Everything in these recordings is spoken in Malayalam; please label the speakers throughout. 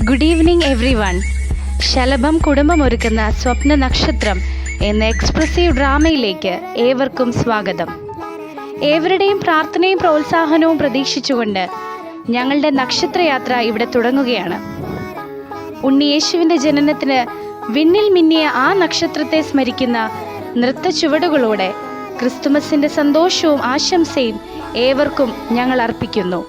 Speaker 1: Good evening everyone. ശലഭം കുടുംബമൊരുക്കുന്ന സ്വപ്ന നക്ഷത്രം എന്ന എക്സ്പ്രസീവ് ഡ്രാമയിലേക്ക് ഏവർക്കും സ്വാഗതം. ഏവരുടെയും പ്രാർത്ഥനയും പ്രോത്സാഹനവും പ്രതീക്ഷിച്ചുകൊണ്ട് ഞങ്ങളുടെ നക്ഷത്രയാത്ര ഇവിടെ തുടങ്ങുകയാണ്. ഉണ്ണിയേശുവിൻ്റെ ജനനത്തിന് വിണ്ണിൽ മിന്നിയ ആ നക്ഷത്രത്തെ സ്മരിക്കുന്ന നൃത്ത ചുവടുകളോടെ ക്രിസ്തുമസിൻ്റെ സന്തോഷവും ആശംസയും ഏവർക്കും ഞങ്ങൾ അർപ്പിക്കുന്നു.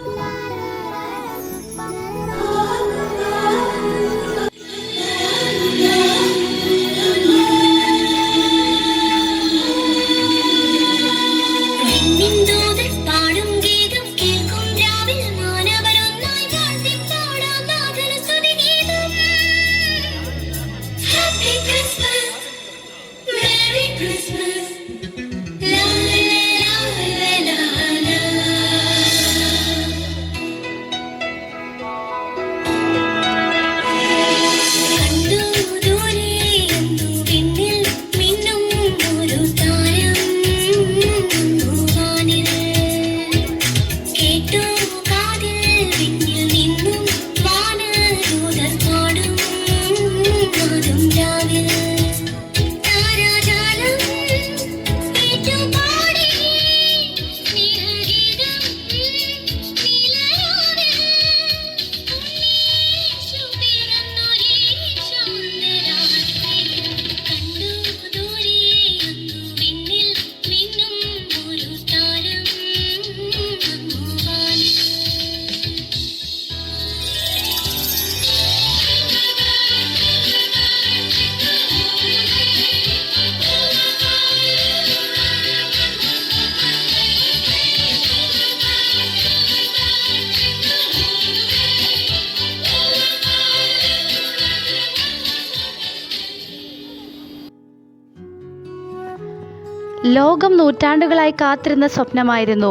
Speaker 1: ലോകം നൂറ്റാണ്ടുകളായി കാത്തിരുന്ന സ്വപ്നമായിരുന്നു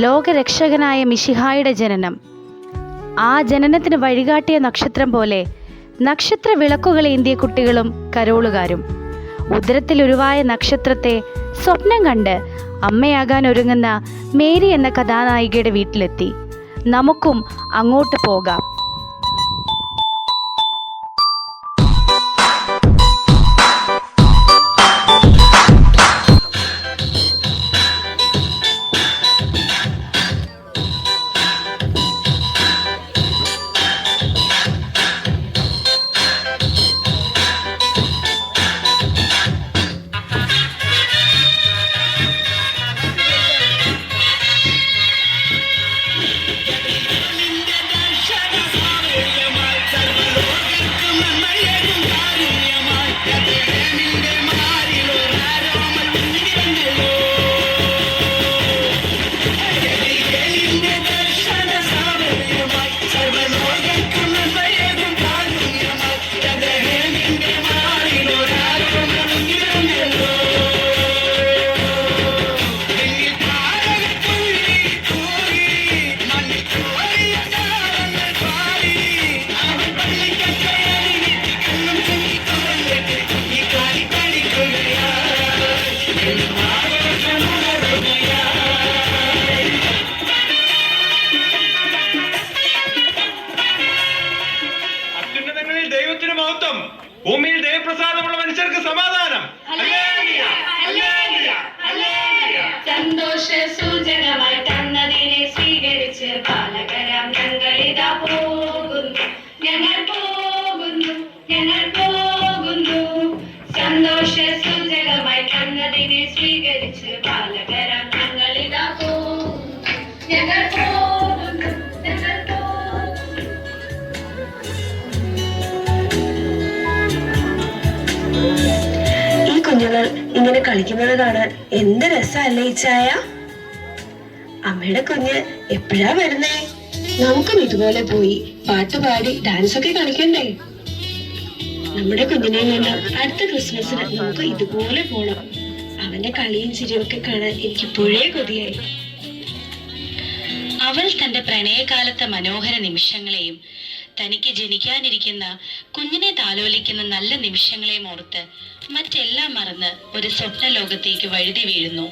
Speaker 1: ലോകരക്ഷകനായ മിശിഹായുടെ ജനനം. ആ ജനനത്തിന് വഴികാട്ടിയ നക്ഷത്രം പോലെ നക്ഷത്ര വിളക്കുകളേന്തിയ കുട്ടികളും കരോളുകാരും ഉദരത്തിൽ ഉരുവായ നക്ഷത്രത്തെ സ്വപ്നം കണ്ട് അമ്മയാകാൻ ഒരുങ്ങുന്ന മേരി എന്ന കഥാനായികയുടെ വീട്ടിലെത്തി. നമുക്കും അങ്ങോട്ട് പോകാം.
Speaker 2: ഭൂമിയിൽ ദൈവപ്രസാദമുള്ള മനുഷ്യർക്ക് സമാധാനം.
Speaker 3: സന്തോഷ സൂചകമായി തന്നതിനെ സ്വീകരിച്ച് പാലകരാം ഞങ്ങളിതാ പോകുന്നു, ഞങ്ങൾ പോകുന്നു, ഞങ്ങൾ പോകുന്നു. സന്തോഷ സൂചകമായി തന്നതിനെ സ്വീകരിച്ച് പാലകരാം ഞങ്ങളിതാ പോകുന്നു, ഞങ്ങൾ പോകുന്നു, ഞങ്ങൾ പോകുന്നു.
Speaker 4: കുഞ്ഞുങ്ങൾ ഇങ്ങനെ കളിക്കുന്നത് കാണാൻ എന്ത് രസമല്ലേ ഇച്ചായ? അമ്മയുടെ കുഞ്ഞ് എപ്പോഴാ വരുന്നേ? നമുക്കും ഇതുപോലെ പോയി പാട്ടുപാടി ഡാൻസ് ഒക്കെ കളിക്കണ്ടേ? നമ്മുടെ കുഞ്ഞിനെ കൊണ്ട് അടുത്ത ക്രിസ്മസിന് നമുക്ക് ഇതുപോലെ പോണം. അവന്റെ കളിയും ചിരിയും ഒക്കെ കാണാൻ എനിക്ക് ഇപ്പോഴേ കൊതിയായി.
Speaker 1: അവൾ തന്റെ പ്രണയകാലത്തെ മനോഹര നിമിഷങ്ങളെയും തനിക്ക് ജനിക്കാനിരിക്കുന്ന കുഞ്ഞിനെ താലോലിക്കുന്ന നല്ല നിമിഷങ്ങളെയും ഓർത്ത് മറ്റെല്ലാം മറന്ന് ഒരു സ്വപ്ന ലോകത്തേക്ക് വഴുതി വീഴുന്നു.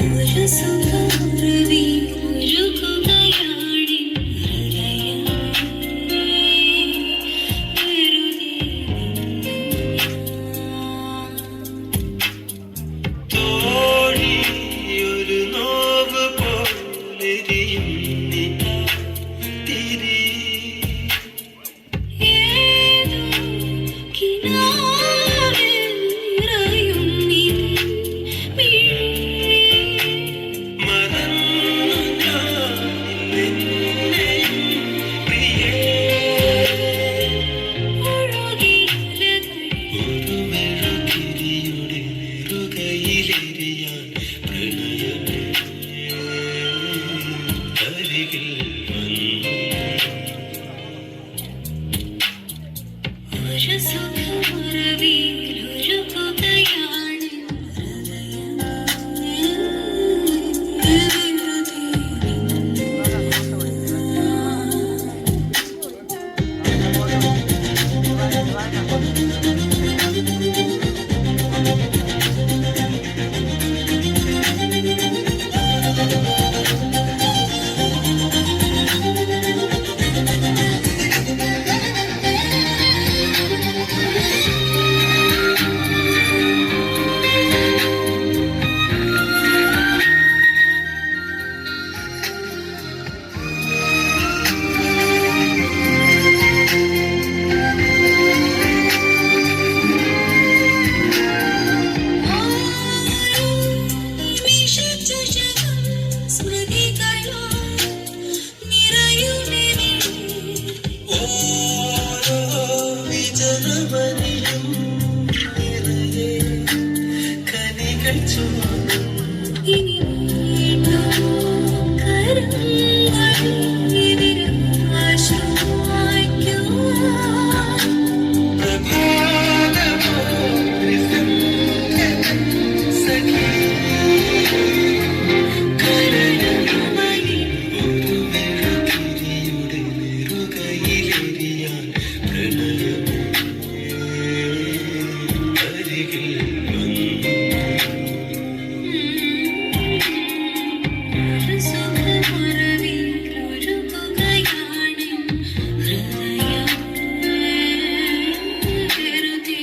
Speaker 3: ഒരു സുഖമുറവി ഒഴുകുകയാണിൻ ഹൃദയം വെറുതെ
Speaker 5: തോഴി ഒരു നോവ് പോലെരിയും തിരി
Speaker 3: ഏതോ കിനാവിൽ നിറയും നിൻ മിഴി
Speaker 5: മറന്നു ഞാനില്ലെന്നെയും പ്രിയേ
Speaker 3: ഒഴുകിയലകളിൽ
Speaker 5: ഒരു മെഴുകിരിയുടെ നെറുകയിലെരിയാൻ പ്രണയമേ അരികിൽ വന്നു
Speaker 3: ഒരു സുഖമുറവിൽ ഒഴുകുകയാണിൻ ഹൃദയം നിമിഷചഷകം സ്മൃതികളാൽ നിറയുമെനിൽ
Speaker 5: ഓരോ വിജനമണിയും നിറയെ കനികൾ ചൂടും
Speaker 3: ഇനി വീണ്ടോ കരങ്ങളിലെതിരാശ്രയിക്കുവാൻ
Speaker 5: പ്രഭാതമോടി സഖി
Speaker 3: കരളുകളിൽ
Speaker 5: ഒരു മെഴുകിരിയുടെ നെറുകയിലെരിയാൻ പ്രണയമേ അരികിൽ വന്നു
Speaker 3: ഒരു സുഖമുറവിൽ ഒഴുകുകയാണിൻ ഹൃദയം വെറുതെ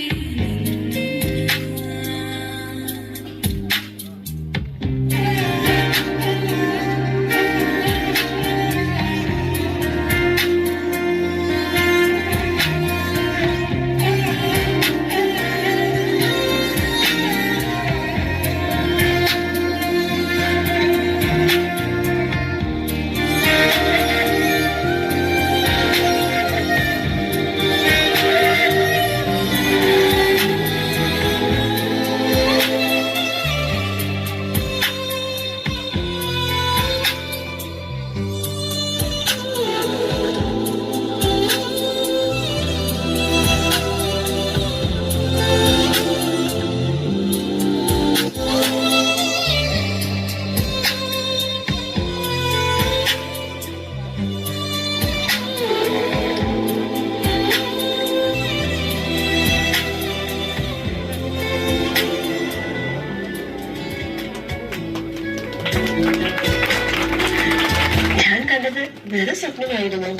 Speaker 4: ഞാൻ കണ്ടത് വെറും സ്വപ്നമായിരുന്നു.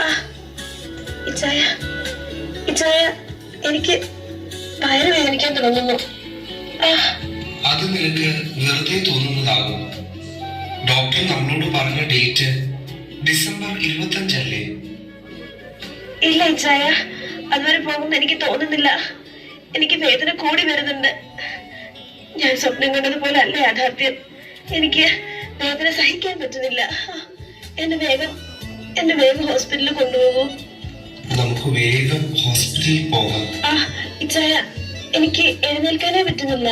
Speaker 4: ആ ഇച്ചായ ഇച്ചായ എനിക്ക് വയറ് വേദനിക്കാൻ തുടങ്ങുന്നു. ആ
Speaker 6: അത് നിനക്ക് വെറുതെ തോന്നുന്നതാകും. ഡോക്ടർ നമ്മളോട് പറഞ്ഞ ഡേറ്റ് ഡിസംബർ 25 അല്ലേ?
Speaker 4: ഇല്ല ഇച്ചായ, അതുവരെ പോകുമെന്ന് എനിക്ക് തോന്നുന്നില്ല. എനിക്ക് വേദന കൂടി വരുന്നുണ്ട്. ഞാൻ സ്വപ്നം കണ്ടതുപോലെ അല്ല യാഥാർത്ഥ്യം. എനിക്ക് വേദന സഹിക്കാൻ പറ്റുന്നില്ല. എന്നെ വേഗം ഹോസ്പിറ്റലിൽ കൊണ്ടുപോകൂ.
Speaker 6: നമുക്ക് വേഗം ഹോസ്പിറ്റലിൽ പോകാം.
Speaker 4: ആ ഇച്ചായ, എനിക്ക് എഴുന്നേൽക്കാനേ പറ്റുന്നില്ല.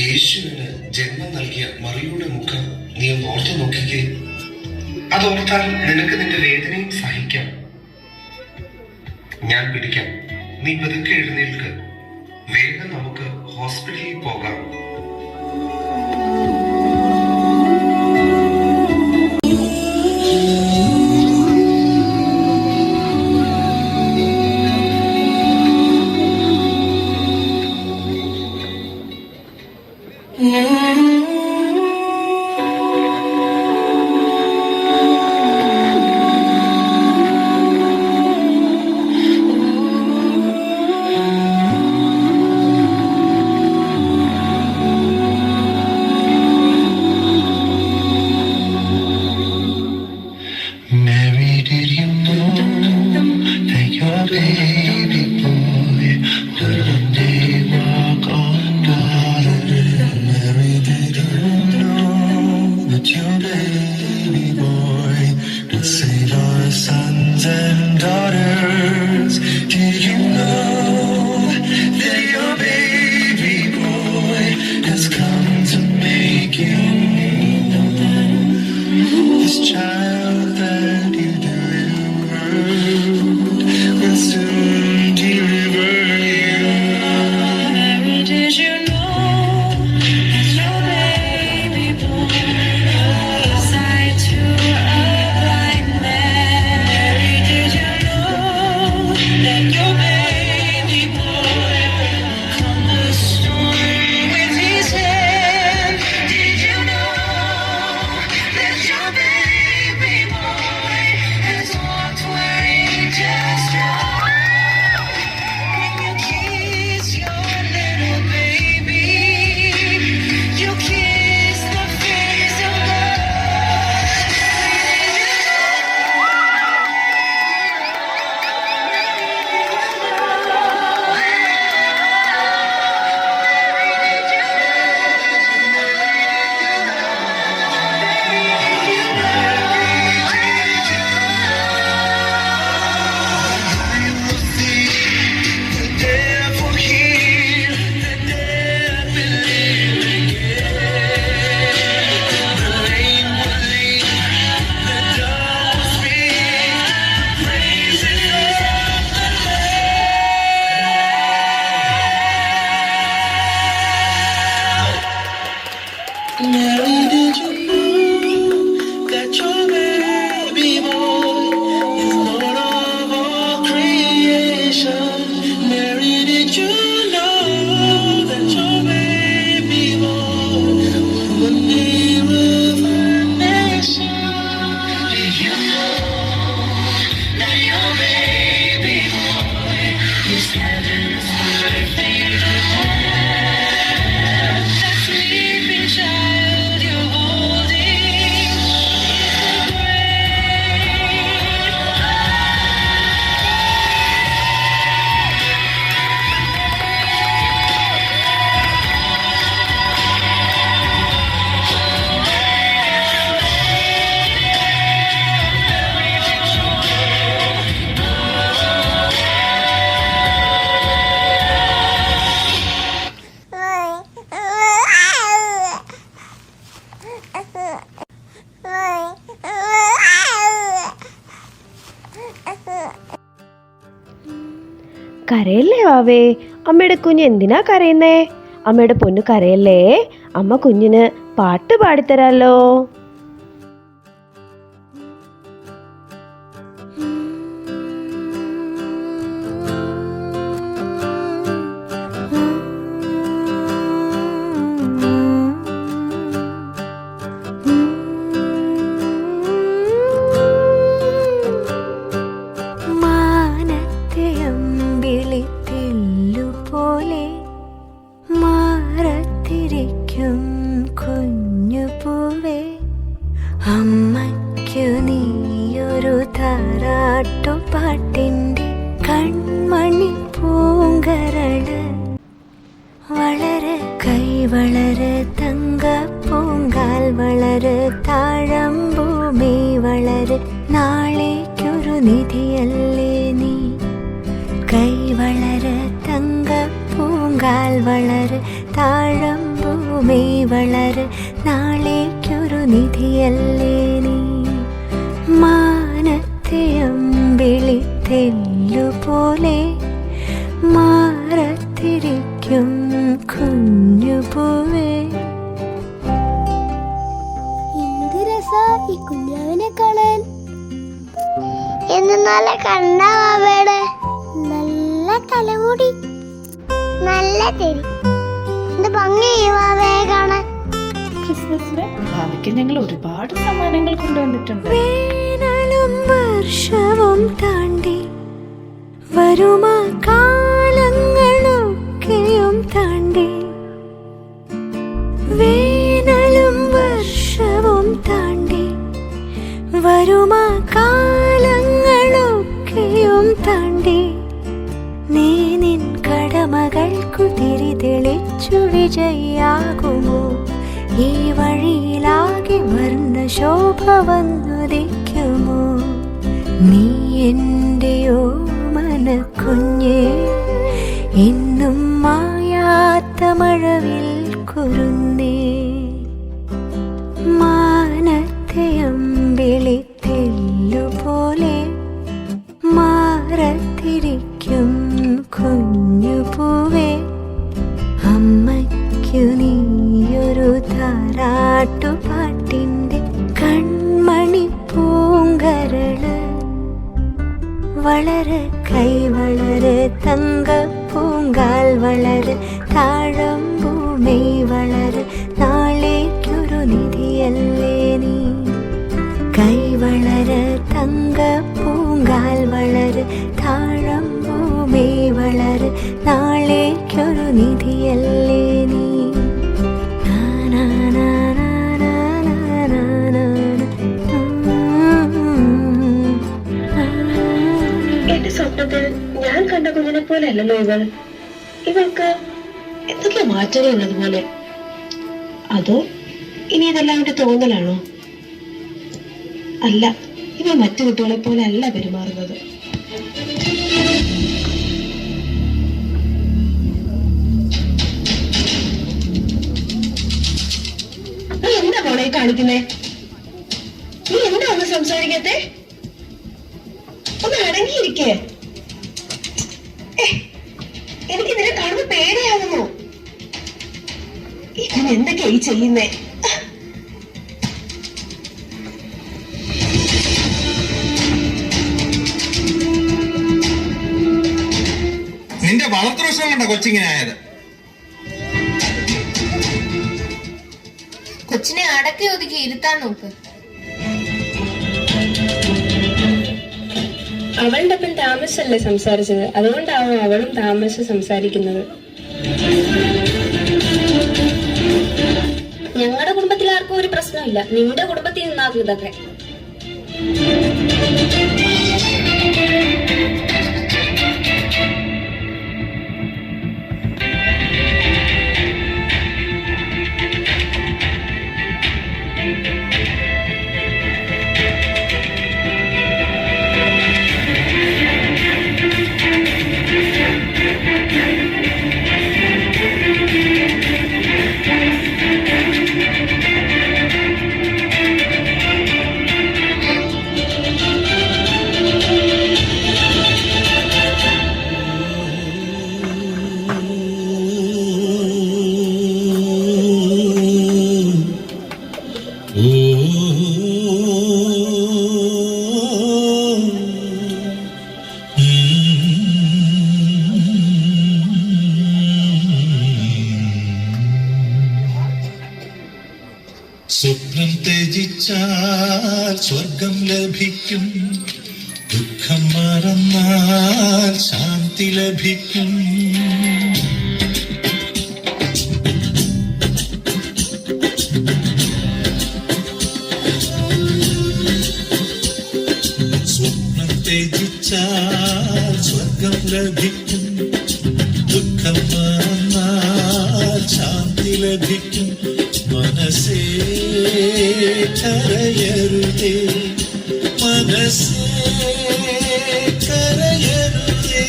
Speaker 6: യേശുവിന് ജന്മം നൽകിയ മറിയുടെ മുഖം നീ ഒന്ന് ഓർത്തു നോക്കിക്കേ. അതോർത്താൽ നിനക്ക് നിന്റെ വേദനയും സഹിക്കാം. ഞാൻ പിടിക്കാം, നീ പതുക്കെ എഴുന്നേൽക്ക്. വേഗം നമുക്ക് ഹോസ്പിറ്റലിൽ പോകാം.
Speaker 5: Mary, did you know that your baby boy will one day walk on water? Mary, did you know that your baby boy will save our sons and daughters? Did you know that your baby boy has come to make you this child that you delivered will soon deliver you.
Speaker 3: Mary, did you know that your baby boy gave sight to a blind man? Mary, did you know that your baby boy will calm the storm with his hand? Did you know that your baby boy has walked where he just walked? When you kiss your little baby, you kiss the face of God.
Speaker 5: Therefore hear the dead will live again. The lame will leap, the dumb will speak. Praises of the Lamb. Mary, did you know that your baby boy is Lord of all creation? Mary, did you know that your baby boy will one day rule the nation? Did you know that your baby boy is heaven's perfect Lamb? That sleeping child you're holding is the
Speaker 4: കരയല്ലേ വാവേ? അമ്മയുടെ കുഞ്ഞ് എന്തിനാ കരയുന്നേ? അമ്മയുടെ പൊന്നു കരയല്ലേ? അമ്മ കുഞ്ഞിന് പാട്ട് പാടിത്തരാലോ.
Speaker 3: പോലെ മാറത്തിരിക്കും കുഞ്ഞു പൂവേ, അമ്മയ്ക്കു നീയൊരു താരാട്ടുപാട്ടിൻ്റെ കൺമണി പൂങ്കരള്. വളര് കൈ വളര് തങ്ക പൂങ്കാൽ വളര് താഴമ്പൂമി വളര്, നാളേക്കൊരു നിധിയല്ലേ നീ. കൈ വളര് തങ്ക പൂങ്കാൽ വളര് താഴമ്പൂമി വളര്, നാളേക്കൊരു നിധിയല്ലേ നീ. മാനത്തെ അമ്പിളിത്തെല്ലുപോലെ മാറത്തിരിക്കും കുഞ്ഞുപൂവേ.
Speaker 7: എന്ത് രസാ ഈ കുഞ്ഞാവിനെ കാണാൻ. എന്നാലെ കണ്ണാവേടെ നല്ല തലമുടി, നല്ല തെരി, എന്ത് ഭംഗി വാവേ കാണാൻ.
Speaker 8: ക്രിസ്മസിന് ഭാവിക്ക് ഞങ്ങൾ ഒരുപാട് സമ്മാനങ്ങൾ കൊണ്ടുവന്നിട്ടുണ്ട്.
Speaker 3: വേനലും വർഷവും താണ്ടി വരുമാ കാലങ്ങളൊക്കെയും താണ്ടി, വേനലും വർഷവും താണ്ടി വരുമാ കാലങ്ങളൊക്കെയും താണ്ടി, നീ നിൻ കടമകൾക്കു തിരി തെളിച്ചു വിജയിയാകുമോ? ഈ വഴിയിലാകെ വർണ്ണ ശോഭ വന്നുദിക്കുമോ? നീ എന്റെയോ മനക്കുഞ്ഞേ, എന്നും മായാത്ത മഴവിൽ കുരുന്നേ, മാനത്തെ അമ്പിളിത്തെല്ലുപോലെ മാറത്തിരിക്കും കുഞ്ഞുപൂവേ, അമ്മയ്ക്കു നീയൊരു താരാട്ടുപാട്ടിൻ്റെ കൺമണി പൂങ്കരള്. വളര് കൈ വളര് തങ്കപ്പൂങ്കാൽ വളര്, താഴമ്പൂമൈ വളര്, നാളേക്കൊരു നിധിയല്ലേ നീ. കൈ വളര് തങ്കപ്പൂങ്കാൽ വളര്, താഴമ്പൂമൈ വളര്, നാളേക്കൊരു നിധിയല്ലേ നീ.
Speaker 4: എന്റെ സ്വപ്നത്തിൽ ഞാൻ കണ്ട കുഞ്ഞിനെ പോലെ അല്ലല്ലോ ഇവൾ. ഇവൾക്ക് എന്തൊക്കെ മാറ്റങ്ങൾ ഉള്ളതുപോലെ. അതോ ഇനി ഇതെല്ലാം എന്റെ തോന്നലാണോ? അല്ല, ഇവ മറ്റു കുട്ടികളെ പോലെ അല്ല പെരുമാറുന്നത്. നീ എന്താ മോളെ കാണിക്കുന്നേ? നീ എന്താ ഒന്ന് സംസാരിക്കത്തെ? ഒന്ന് അടങ്ങിയിരിക്കേ. എനിക്ക് ഇതിനെ കാണുമ്പോ പേടിയാകുന്നു. ഇതിന് എന്തൊക്കെയാ ഈ ചെയ്യുന്നേ?
Speaker 6: നിന്റെ വളർത്തുപ്രശ്നം കണ്ട കൊച്ചിങ്ങനെ ആയത്.
Speaker 9: കൊച്ചിനെ അടക്കി ഒതുക്കി ഇരുത്താൻ നോക്ക്.
Speaker 4: അവളുടെ ഒപ്പം താമസല്ലേ സംസാരിച്ചത്, അതുകൊണ്ടാവും അവളും താമസം സംസാരിക്കുന്നത്.
Speaker 9: ഞങ്ങളുടെ കുടുംബത്തിൽ ആർക്കും ഒരു പ്രശ്നമില്ല, നിങ്ങളുടെ കുടുംബത്തിൽ നിന്നാകും ഇതൊക്കെ.
Speaker 5: സ്വപ്നം ത്യജിച്ചാൽ സ്വർഗം ലഭിക്കും, ദുഃഖം മറന്നാൽ ശാന്തി ലഭിക്കും. സ്വപ്നം ത്യജിച്ചാൽ സ്വർഗം ലഭിക്കും, ദുഃഖം മറന്നാൽ ശാന്തി ലഭിക്കും. മനസ്സേ കരയരുതേ, മനസ്സേ കരയരുതേ,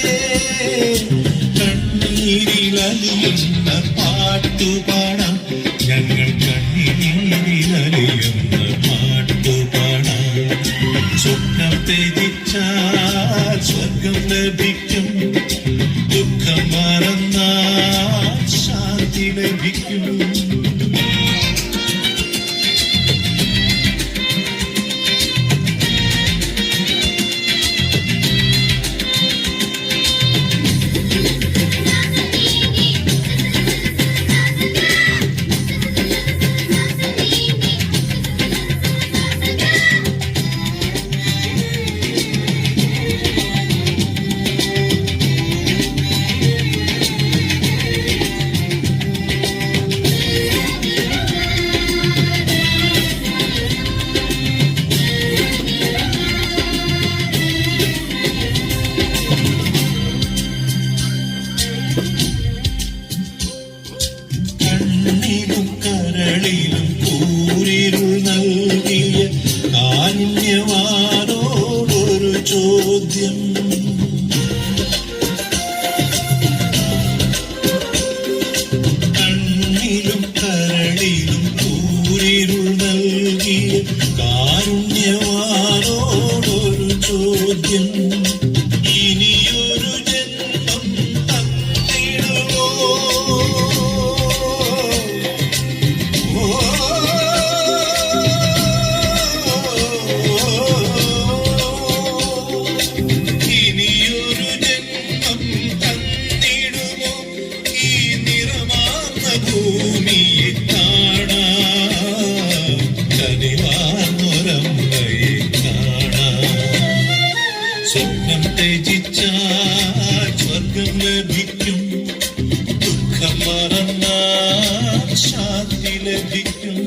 Speaker 5: കണ്ണീരിലലിയുന്ന പാട്ടുപാടാം ഞങ്ങൾ, കണ്ണീരിലലിയുന്ന പാട്ടുപാടാം. സ്വപ്നം ത്യജിച്ചാൽ സ്വർഗം ലഭിക്കും, ദുഃഖം മറന്നാൽ ശാന്തി ലഭിക്കും. ഉണ്ണിയെ കാണാം, കനിവാർന്നൊരമ്മയെ കാണാം. സ്വപ്നം ത്യജിച്ചാൽ സ്വർഗം ലഭിക്കും, ദുഃഖം മറന്നാൽ ശാന്തി ലഭിക്കും.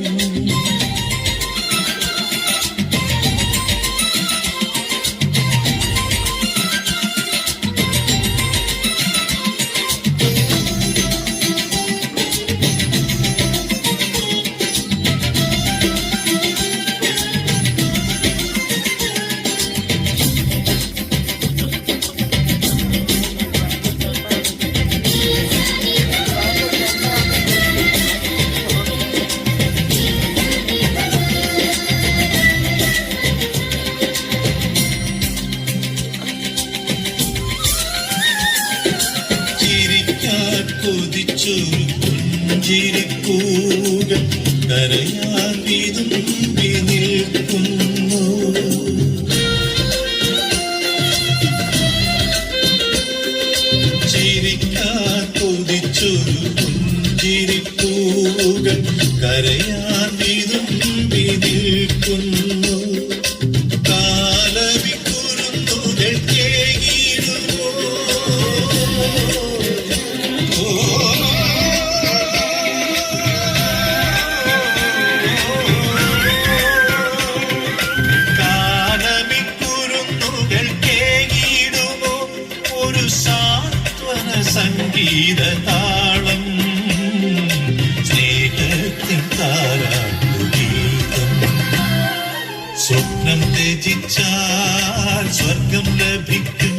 Speaker 5: കൊതിച്ചൊരു പുഞ്ചിരിപ്പൂകൾ കരയാൻ വിതുമ്പി നിൽക്കുന്നു. ചിരിക്കാൻ കൊതിച്ചൊരു പുഞ്ചിരിപ്പൂകൾ കരയാൻ വിതുമ്പി നിൽക്കുന്നു. കാലവിക്കുരുന്നുകൾ കേകിടുമോ സംഗീതതാളം, സ്നേഹത്തിൻ താരാട്ടുഗീതം. സ്വപ്നം ത്യജിച്ചാൽ സ്വർഗം ലഭിക്കും,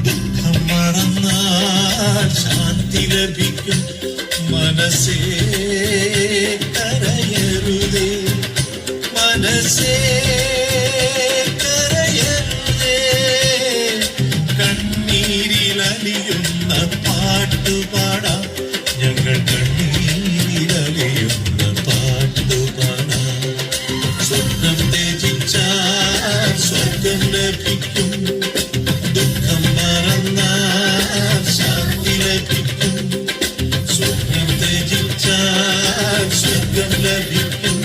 Speaker 5: ദുഃഖം മറന്നാൽ ശാന്തി ലഭിക്കും. മനസ്സേ കരയരുതേ, മനസ്സേ കരയരുതേ, കണ്ണീരിലലിയുന്ന പാട്ടുപാടാം, ഞങ്ങൾ കണ്ണീരിലലിയുന്ന പാട്ടുപാടാം. സ്വപ്നം ത്യജിച്ചാൽ സ്വർഗം ലഭിക്കും, ദുഃഖം മറന്നാൽ ശാന്തി ലഭിക്കും. സ്വപ്നം ത്യജിച്ചാൽ സ്വർഗം ലഭിക്കും,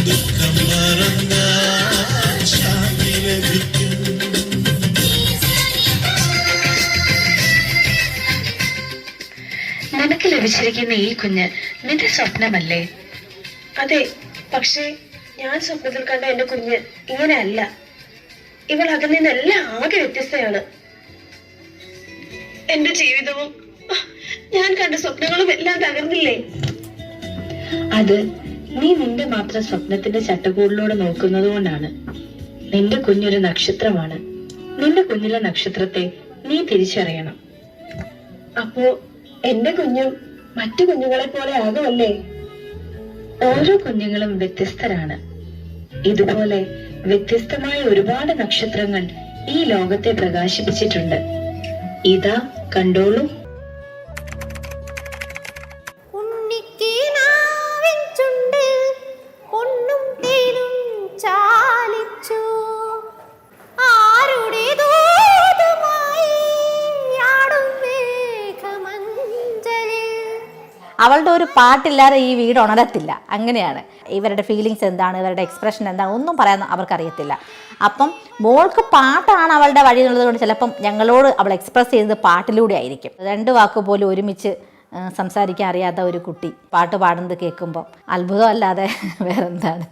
Speaker 5: ദുഃഖം മറന്നാൽ ശാന്തി ലഭിക്കും.
Speaker 1: നിനക്ക് ലഭിച്ചിരിക്കുന്ന ഈ കുഞ്ഞ് നിന്റെ സ്വപ്നമല്ലേ?
Speaker 4: അതെ, പക്ഷേ ഞാൻ സ്വപ്നത്തിൽ കണ്ട എന്റെ കുഞ്ഞ് ഇങ്ങനെയല്ല. ഇവൾ അതിൽ നിന്നെല്ലാം ആകെ വ്യത്യസ്തയാണ്. എന്റെ ജീവിതവും ഞാൻ കണ്ട സ്വപ്നങ്ങളും എല്ലാം തകർന്നില്ലേ?
Speaker 1: അത് നീ നിന്റെ മാത്രം സ്വപ്നത്തിന്റെ ചട്ടക്കൂടിലൂടെ നോക്കുന്നത് കൊണ്ടാണ്. നിന്റെ കുഞ്ഞൊരു നക്ഷത്രമാണ്. നിന്റെ കുഞ്ഞിലെ നക്ഷത്രത്തെ നീ തിരിച്ചറിയണം.
Speaker 4: അപ്പോ എന്റെ കുഞ്ഞും മറ്റു കുഞ്ഞുങ്ങളെ പോലെ ആകുമല്ലേ?
Speaker 1: ഓരോ കുഞ്ഞുങ്ങളും വ്യത്യസ്തരാണ്. ഇതുപോലെ വ്യത്യസ്തമായ ഒരുപാട് നക്ഷത്രങ്ങൾ ഈ ലോകത്തെ പ്രകാശിപ്പിച്ചിട്ടുണ്ട്. ഇതാ കണ്ടോളൂ.
Speaker 7: ഉണ്ണിക്ക് നാവിൻ ചുണ്ടിൽ പൊന്നും തേനും ചാലിച്ചു, ആരുടെ ദൂതുമായി ആടും മേഘമഞ്ചലിൽ.
Speaker 10: അവളുടെ ഒരു പാട്ടില്ലാതെ ഈ വീട് ഉണരത്തില്ല. അങ്ങനെയാണ്. ഇവരുടെ ഫീലിങ്സ് എന്താണ്, ഇവരുടെ എക്സ്പ്രഷൻ എന്താണ്, ഒന്നും പറയാൻ അവർക്കറിയത്തില്ല. അപ്പം മോൾക്ക് പാട്ടാണ് അവളുടെ വഴി എന്നുള്ളത് കൊണ്ട് ചിലപ്പം ഞങ്ങളോട് അവൾ എക്സ്പ്രസ് ചെയ്യുന്നത് പാട്ടിലൂടെ ആയിരിക്കും. 2 വാക്ക് പോലും ഒരുമിച്ച് സംസാരിക്കാൻ അറിയാത്ത ഒരു കുട്ടി പാട്ട് പാടുന്നത് കേൾക്കുമ്പോൾ അത്ഭുതമല്ലാതെ വേറെന്താണ്.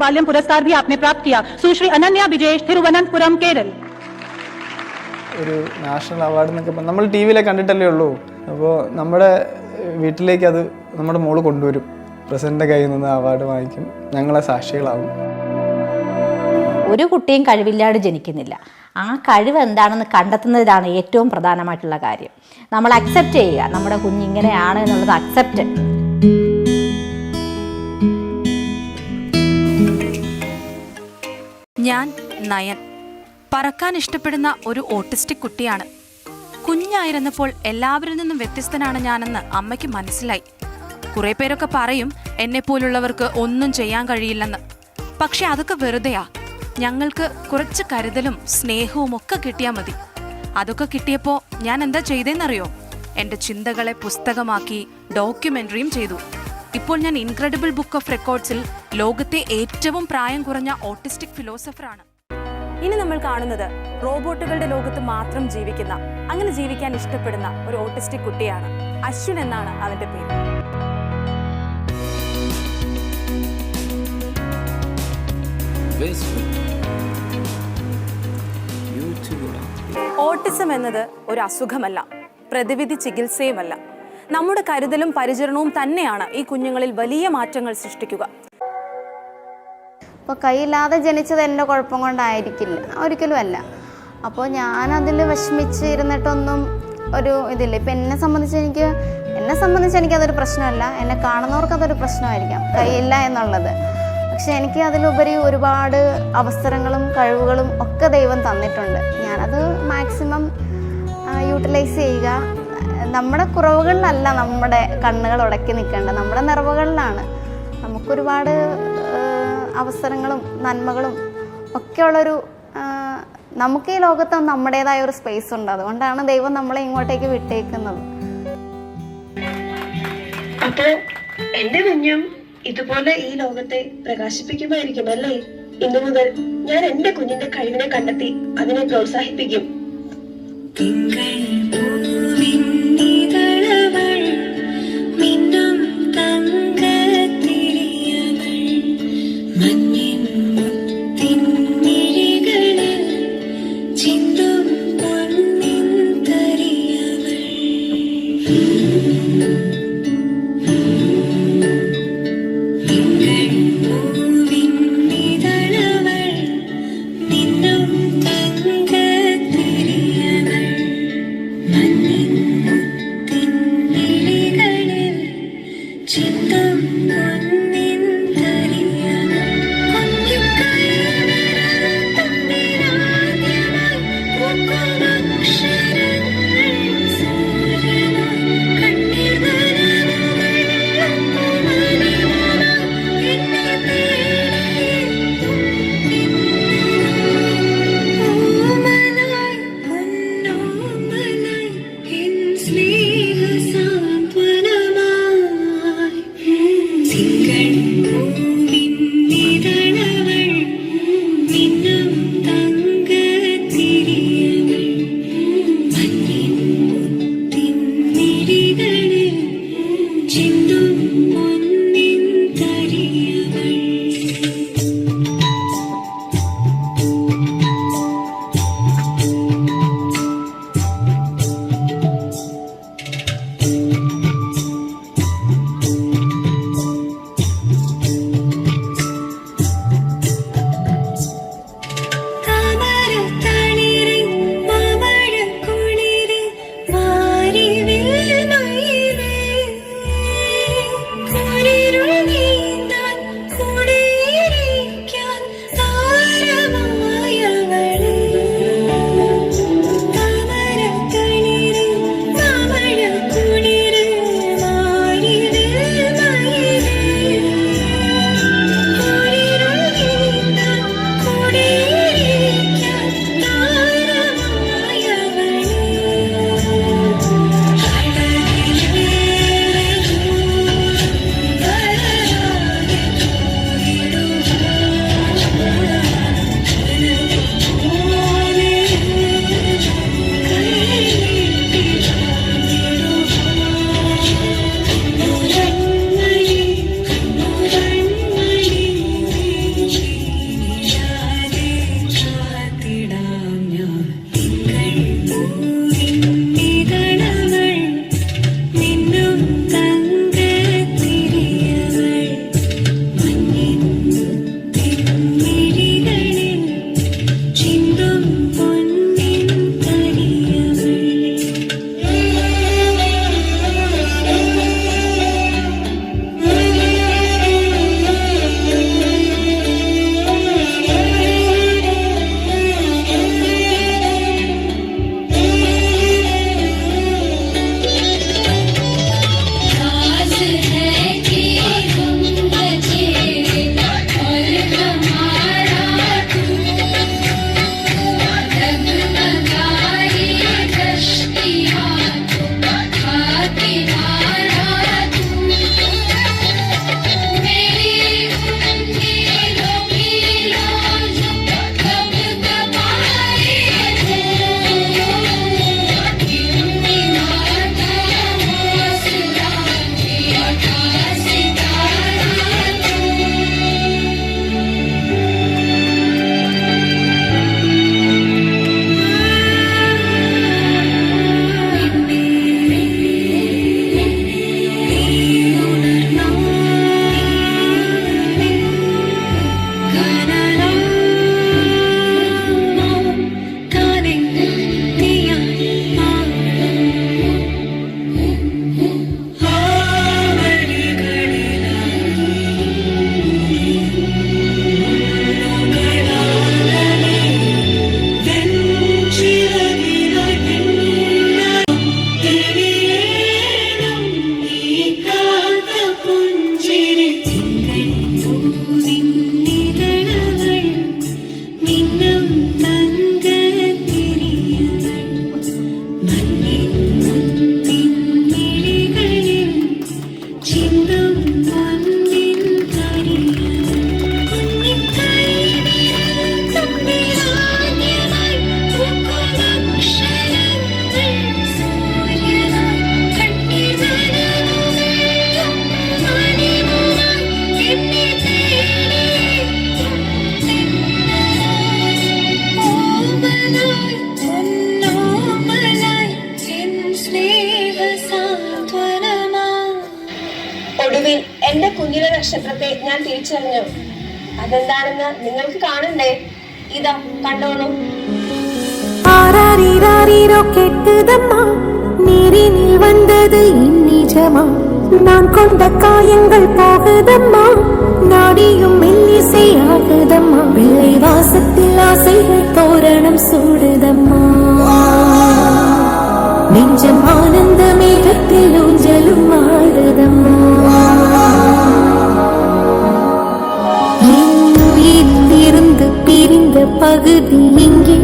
Speaker 11: ബാല്യം പുരസ്കാർ भी आपने प्राप्त किया सुश्री अनन्या विजेश തിരുവനന്തപുരം കേരള.
Speaker 12: ഒരു നാഷണൽ അവാർഡ് എന്നൊക്കെ നമ്മൾ ടി വിയിലെ കണ്ടിട്ടല്ലേ ഉള്ളൂ. അപ്പോൾ നമ്മുടെ വീട്ടിലേക്ക് അത് നമ്മുടെ മോള് കൊണ്ടുവരും. പ്രസിഡന്റിന്റെ കയ്യിൽ നിന്ന് അവാർഡ് വാങ്ങിക്കും. ഞങ്ങളെ സാക്ഷികളാവും.
Speaker 10: ഒരു കുട്ടിയും കഴിവില്ലാതെ ജനിക്കുന്നില്ല. ആ കഴിവ് എന്താണെന്ന് കണ്ടെത്തുന്നതാണ് ഏറ്റവും പ്രധാനമായിട്ടുള്ള കാര്യം. നമ്മൾ അക്സെപ്റ്റ് ചെയ്യുക, നമ്മുടെ കുഞ്ഞിങ്ങനെയാണ് എന്നുള്ളത് അക്സെപ്റ്റ്.
Speaker 13: ഞാൻ നയൻ, പറക്കാൻ ഇഷ്ടപ്പെടുന്ന ഒരു ഓട്ടിസ്റ്റിക് കുട്ടിയാണ്. കുഞ്ഞായിരുന്നപ്പോൾ എല്ലാവരിൽ നിന്നും വ്യത്യസ്തനാണ് ഞാനെന്ന് അമ്മയ്ക്ക് മനസ്സിലായി. കുറെ പേരൊക്കെ പറയും എന്നെപ്പോലുള്ളവർക്ക് ഒന്നും ചെയ്യാൻ കഴിയില്ലെന്ന്. പക്ഷെ അതൊക്കെ വെറുതെയാ. ഞങ്ങൾക്ക് കുറച്ച് കരുതലും സ്നേഹവും ഒക്കെ കിട്ടിയാൽ മതി. അതൊക്കെ കിട്ടിയപ്പോൾ ഞാൻ എന്താ ചെയ്തേന്നറിയോ? എൻ്റെ ചിന്തകളെ പുസ്തകമാക്കി ഡോക്യുമെൻ്ററിയും ചെയ്തു. ഇപ്പോൾ ഞാൻ ഇൻക്രെഡിബിൾ ബുക്ക് ഓഫ് റെക്കോർഡ്സിൽ ലോകത്തെ ഏറ്റവും പ്രായം കുറഞ്ഞ ഓട്ടിസ്റ്റിക് ഫിലോസഫറാണ്.
Speaker 11: ഇനി നമ്മൾ കാണുന്നത് റോബോട്ടുകളുടെ ലോകത്ത് മാത്രം ജീവിക്കുന്ന, അങ്ങനെ ജീവിക്കാൻ ഇഷ്ടപ്പെടുന്ന ഒരു ഓട്ടിസ്റ്റിക് കുട്ടിയാണ്. അശ്വിൻ എന്നാണ് അവന്റെ പേര്. ഓട്ടിസം എന്നത് ഒരു അസുഖമല്ല, പ്രതിവിധി ചികിത്സയുമല്ല. നമ്മുടെ കരുതലും പരിചരണവും തന്നെയാണ് ഈ കുഞ്ഞുങ്ങളിൽ വലിയ മാറ്റങ്ങൾ സൃഷ്ടിക്കുക.
Speaker 3: ഇപ്പോൾ കൈയില്ലാതെ ജനിച്ചത് എൻ്റെ കുഴപ്പം കൊണ്ടായിരിക്കില്ല, ഒരിക്കലും അല്ല. അപ്പോൾ ഞാനതിൽ വിഷമിച്ച് ഇരുന്നിട്ടൊന്നും ഒരു ഇതില്ല. ഇപ്പം എന്നെ സംബന്ധിച്ച് എനിക്കതൊരു പ്രശ്നമല്ല. എന്നെ കാണുന്നവർക്ക് അതൊരു പ്രശ്നമായിരിക്കാം കൈയില്ല എന്നുള്ളത്. പക്ഷെ എനിക്ക് അതിലുപരി ഒരുപാട് അവസരങ്ങളും കഴിവുകളും ഒക്കെ ദൈവം തന്നിട്ടുണ്ട്. ഞാനത് മാക്സിമം യൂട്ടിലൈസ് ചെയ്യുക. നമ്മുടെ കുറവുകളിലല്ല നമ്മുടെ കണ്ണുകൾ ഉടക്കി നിൽക്കേണ്ടത്, നമ്മുടെ നിറവുകളിലാണ്. നമുക്കൊരുപാട് അവസരങ്ങളും നന്മകളും ഒക്കെയുള്ളൊരു നമുക്ക് ഈ ലോകത്ത് നമ്മുടേതായ ഒരു സ്പേസ് ഉണ്ട്. അതുകൊണ്ടാണ് ദൈവം നമ്മളെ ഇങ്ങോട്ടേക്ക് വിട്ടേക്കുന്നത്.
Speaker 4: അപ്പോ എന്റെ കുഞ്ഞും ഇതുപോലെ ഈ ലോകത്തെ പ്രകാശിപ്പിക്കുമായിരിക്കും അല്ലേ? ഇന്നു മുതൽ ഞാൻ എന്റെ കുഞ്ഞിന്റെ കഴിവിനെ കണ്ടെത്തി അതിനെ പ്രോത്സാഹിപ്പിക്കും. സ്നേഹ സാന്ത്വനമായി ഒടുവിൽ എന്റെ കുഞ്ഞിലെ നക്ഷത്രത്തെ ഞാൻ തിരിച്ചറിഞ്ഞു. അതെന്താണെന്ന് നിങ്ങൾക്ക് കാണണ്ടേ? ഇതാ കണ്ടോളൂ.
Speaker 7: கேட்டதம்மா நீரினில் வந்தது இந்நிஜமா நான் கொண்ட காயங்கள் போகுதம்மா நாடியும் மெல்லிசை ஆகுதம்மா வெள்ளை வாசத்தில் ஆசைகள் தோரணம் சூடுதம்மா நெஞ்சம் ஆனந்த மேகத்தில் ஊஞ்சலும் ஆடுதம்மா இருந்து பிரிந்த பகுதி இங்கே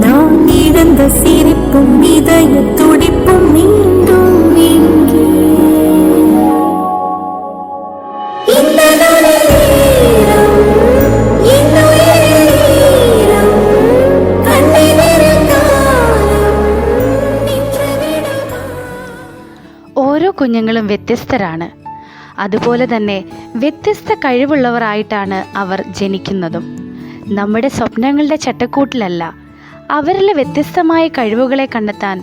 Speaker 7: நான் இழந்த சிரிப்பும் இதய துடிப்பும் மீண்டும் இங்கே இந்த நேரம் இன்னுயிரம் கண்ணினில் காலம் நின்றுவிடுமா.
Speaker 1: ഓരോ കുഞ്ഞുങ്ങളും വ്യത്യസ്തരാണ്. അതുപോലെ തന്നെ വ്യത്യസ്ത കഴിവുള്ളവരായിട്ടാണ് അവർ ജനിക്കുന്നതും. നമ്മുടെ സ്വപ്നങ്ങളുടെ ചട്ടക്കൂട്ടിലല്ല, അവരിലെ വ്യത്യസ്തമായ കഴിവുകളെ കണ്ടെത്താൻ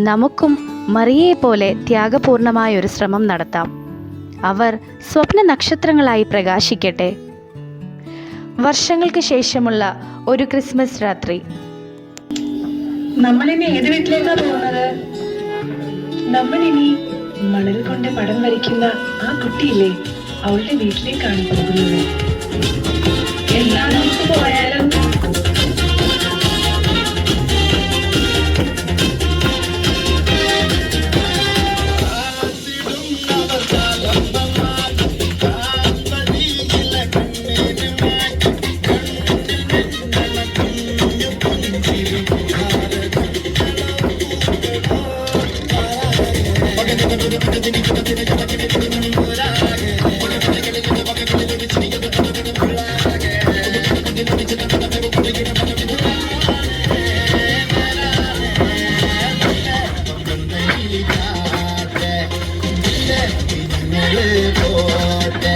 Speaker 1: നമുക്കും മറിയയെ പോലെ ത്യാഗപൂർണമായ ഒരു ശ്രമം നടത്താം. അവർ സ്വപ്ന നക്ഷത്രങ്ങളായി പ്രകാശിക്കട്ടെ. വർഷങ്ങൾക്ക് ശേഷമുള്ള ഒരു ക്രിസ്മസ് രാത്രി.
Speaker 4: നമ്മളിനി ഏത് വീട്ടിലേക്കാ പോകുന്നത്? നമ്മളിനി മണൽ കൊണ്ട് പടം വരയ്ക്കുന്ന ആ കുട്ടിയില്ലേ, അവളുടെ വീട്ടിലേക്കാണ് പോകുന്നത്. എല്ലാ നമുക്ക് പോയാലും
Speaker 5: പോട്ടെ